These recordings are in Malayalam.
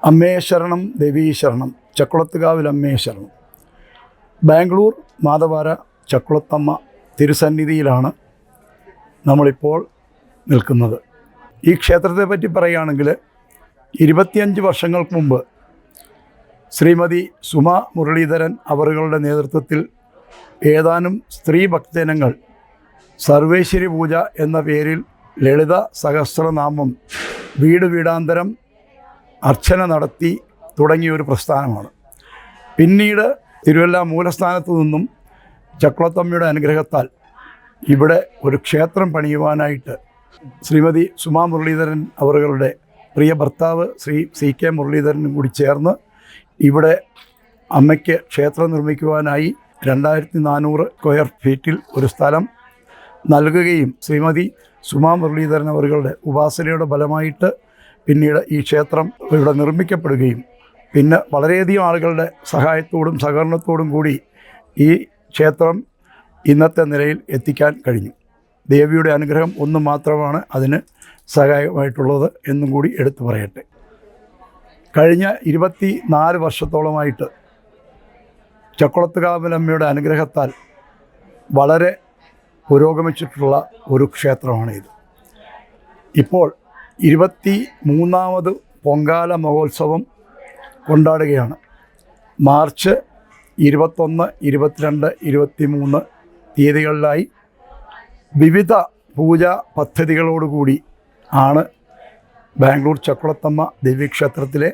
അമ്മേ ശരണം ദേവീ ശരണം ചക്കുളത്തുകാവിൽ അമ്മേ ശരണം. ബാംഗ്ലൂർ മാതവാര ചക്കുളത്തമ്മ തിരുസന്നിധിയിലാണ് നമ്മളിപ്പോൾ നിൽക്കുന്നത്. ഈ ക്ഷേത്രത്തെ പറ്റി പറയുകയാണെങ്കിൽ 25 വർഷങ്ങൾക്ക് മുമ്പ് ശ്രീമതി സുമ മുരളീധരൻ അവറുകളുടെ നേതൃത്വത്തിൽ ഏതാനും സ്ത്രീ ഭക്തജനങ്ങൾ സർവേശ്വരി പൂജ എന്ന പേരിൽ ലളിത സഹസ്രനാമം വീട് വീടാന്തരം അർച്ചന നടത്തി തുടങ്ങിയൊരു പ്രസ്ഥാനമാണ്. പിന്നീട് തിരുവല്ല മൂലസ്ഥാനത്തു നിന്നും ചക്കുളത്തമ്മയുടെ അനുഗ്രഹത്താൽ ഇവിടെ ഒരു ക്ഷേത്രം പണിയുവാനായിട്ട് ശ്രീമതി സുമാ മുരളീധരൻ അവറുകളുടെ പ്രിയ ഭർത്താവ് ശ്രീ CK മുരളീധരനും കൂടി ചേർന്ന് ഇവിടെ അമ്മയ്ക്ക് ക്ഷേത്രം നിർമ്മിക്കുവാനായി 2400 സ്ക്വയർ ഫീറ്റിൽ ഒരു സ്ഥലം നൽകുകയും ശ്രീമതി സുമാ മുരളീധരൻ അവറുകളുടെ ഉപാസനയുടെ ഫലമായിട്ട് പിന്നീട് ഈ ക്ഷേത്രം ഇവിടെ നിർമ്മിക്കപ്പെടുകയും പിന്നെ വളരെയധികം ആളുകളുടെ സഹായത്തോടും സഹകരണത്തോടും കൂടി ഈ ക്ഷേത്രം ഇന്നത്തെ നിലയിൽ എത്തിക്കാൻ കഴിഞ്ഞു. ദേവിയുടെ അനുഗ്രഹം ഒന്ന് മാത്രമാണ് അതിന് സഹായമായിട്ടുള്ളത് എന്നും കൂടി എടുത്തു പറയട്ടെ. കഴിഞ്ഞ 24 വർഷത്തോളമായിട്ട് ചക്കുളത്തുകാവിലമ്മയുടെ അനുഗ്രഹത്താൽ വളരെ പുരോഗമിച്ചിട്ടുള്ള ഒരു ക്ഷേത്രമാണ് ഇത്. ഇപ്പോൾ 23ാമത് പൊങ്കാല മഹോത്സവം കൊണ്ടാടുകയാണ്. മാർച്ച് 21, 22, 23 തീയതികളിലായി വിവിധ പൂജാ പദ്ധതികളോടുകൂടി ആണ് ബാംഗ്ലൂർ ചക്കുളത്തമ്മ ദേവീക്ഷേത്രത്തിലെ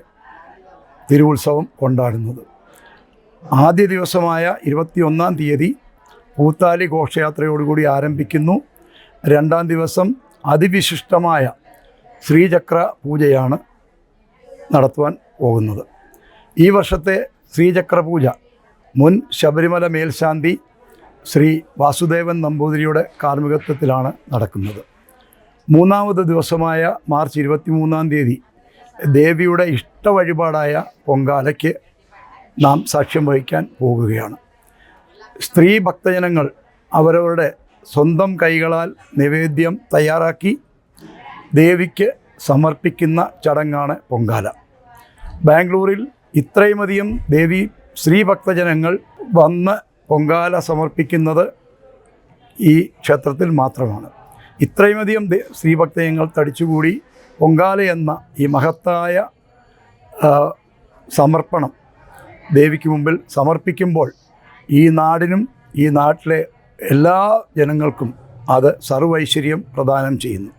തിരുവുത്സവം കൊണ്ടാടുന്നത്. ആദ്യ ദിവസമായ 21-ാം തീയതി പൂത്താലി ഘോഷയാത്രയോടുകൂടി ആരംഭിക്കുന്നു. 2ാം ദിവസം അതിവിശിഷ്ടമായ ശ്രീചക്ര പൂജയാണ് നടത്തുവാൻ പോകുന്നത്. ഈ വർഷത്തെ ശ്രീചക്ര പൂജ മുൻ ശബരിമല മേൽശാന്തി ശ്രീ വാസുദേവൻ നമ്പൂതിരിയുടെ കാർമ്മികത്വത്തിലാണ് നടക്കുന്നത്. 3ാമത് ദിവസമായ മാർച്ച് 23-ാം തീയതി ദേവിയുടെ ഇഷ്ടവഴിപാടായ പൊങ്കാലയ്ക്ക് നാം സാക്ഷ്യം വഹിക്കാൻ പോകുകയാണ്. സ്ത്രീ ഭക്തജനങ്ങൾ അവരവരുടെ സ്വന്തം കൈകളാൽ നിവേദ്യം തയ്യാറാക്കി ദേവിക്ക് സമർപ്പിക്കുന്ന ചടങ്ങാണ് പൊങ്കാല. ബാംഗ്ലൂരിൽ ഇത്രയുമധികം ദേവി സ്ത്രീ ഭക്തജനങ്ങൾ വന്ന് പൊങ്കാല സമർപ്പിക്കുന്നത് ഈ ക്ഷേത്രത്തിൽ മാത്രമാണ്. ഇത്രയുമധികം സ്ത്രീ ഭക്തജനങ്ങൾ തടിച്ചുകൂടി പൊങ്കാല എന്ന ഈ മഹത്തായ സമർപ്പണം ദേവിക്ക് മുമ്പിൽ സമർപ്പിക്കുമ്പോൾ ഈ നാടിനും ഈ നാട്ടിലെ എല്ലാ ജനങ്ങൾക്കും അത് സർവ്വൈശ്വര്യം പ്രദാനം ചെയ്യുന്നു.